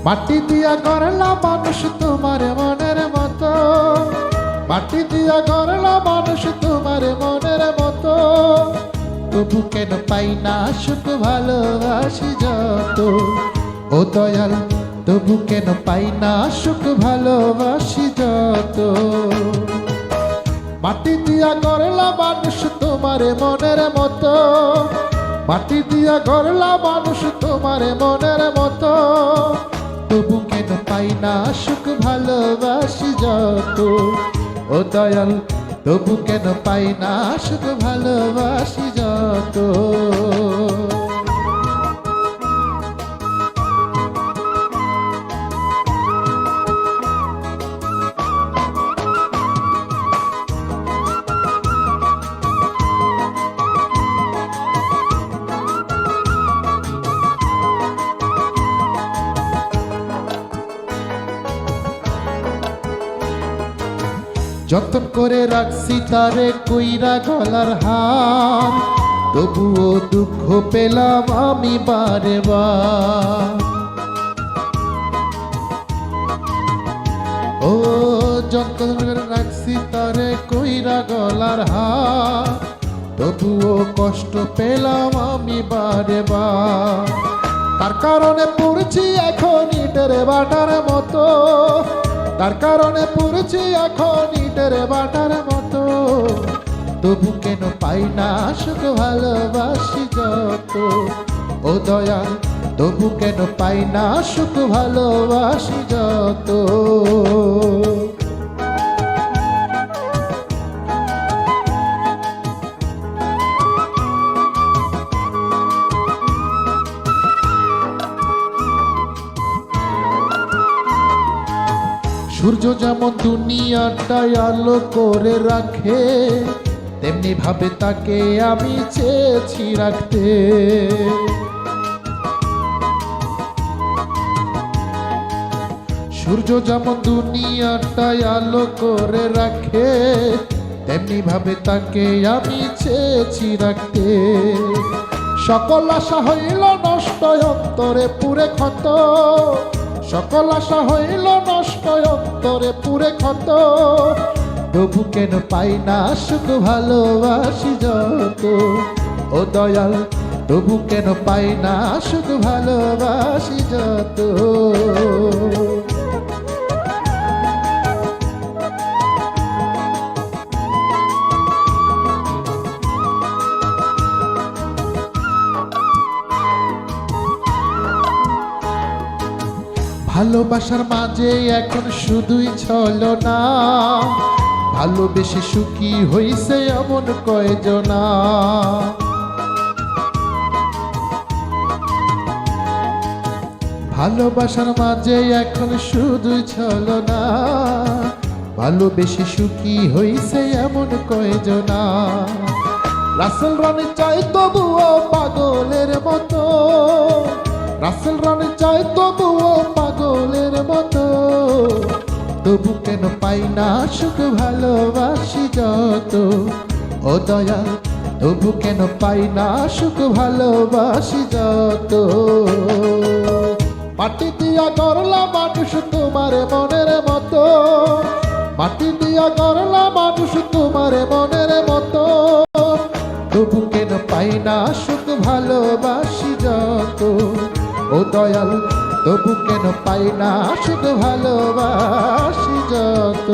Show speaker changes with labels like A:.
A: মাটি দিয়া গড়লা মানুষ তোমার মনের মতো, মাটি দিয়া গড়লা মানুষ তোমার মনের মতো, তবু কেন পাই না সুখ ভালোবাসি যত। ও দয়াল, তবু কেন পাই না সুখ ভালোবাসি যত। মাটি দিয়া গড়লা মানুষ তোমার মনের মতো, মাটি দিয়া গড়লা মানুষ তোমার মনের মতো, তবু কেন পাই না সুখ ভালোবাসি যত। ও দয়াল, তবু কেন পাই না সুখ ভালোবাসি যত। যতন করে রাখছি তারে কইরা গলার হার, তবুও দুঃখ পেলাম আমি বারে বার। ও যতন করে রাখছি তারে কইরা গলার হার, তবুও কষ্ট পেলাম আমি বারে বার। তার কারণে পড়ছি এখন ইটের বাটার মতো, তার কারণে পড়ছি এখন ইটের বাটার মতো, তবু কেন পাই না সুখ ভালোবাসি যত। ও দয়াল, তবু কেন পাই না সুখ ভালোবাসি যত। সূর্য যেমন দুনিয়াটায় আলো করে রাখে, তেমনি ভাবে তাকে আমি চেয়েছি রাখতে। সূর্য যেমন দুনিয়াটায় আলো করে রাখে, তেমনি ভাবে তাকে আমি চেয়েছি রাখতে। সকল আশা হইল নষ্ট, অন্তরে পুরে ক্ষত, সকল আশা হইল নষ্ট, অন্তরে পুরে ক্ষত, তবু কেন পাই না সুখ ভালোবাসি যত। ও দয়াল, তবু কেন পাই না সুখ ভালোবাসি যত। ভালোবাসার মাঝে এখন শুধুই ছলনা, ভালোবেসে সুখী হইছে এমন কয়জনা। ভালোবাসার মাঝে এখন শুধুই ছলনা, ভালোবেসে সুখী হইছে এমন কয়জনা। রাসেল রানী চাই তবুও পাগলের মতো, রাসেল রানী চাই তবুও পাগলের মতো, তবু কেন পাই না সুখ ভালোবাসি যত। ও দয়াল, তবু কেন পাই না সুখ ভালোবাসি যত। মাটি দিয়া গড়লা মানুষ তোমার মনের মতো, মাটি দিয়া গড়লা মানুষ তোমার মনের মতো, তবু কেন পাই না সুখ ভালোবাসি যত। ও দয়াল, তবু কেন পাই না সুখ ভালোবাসি যত।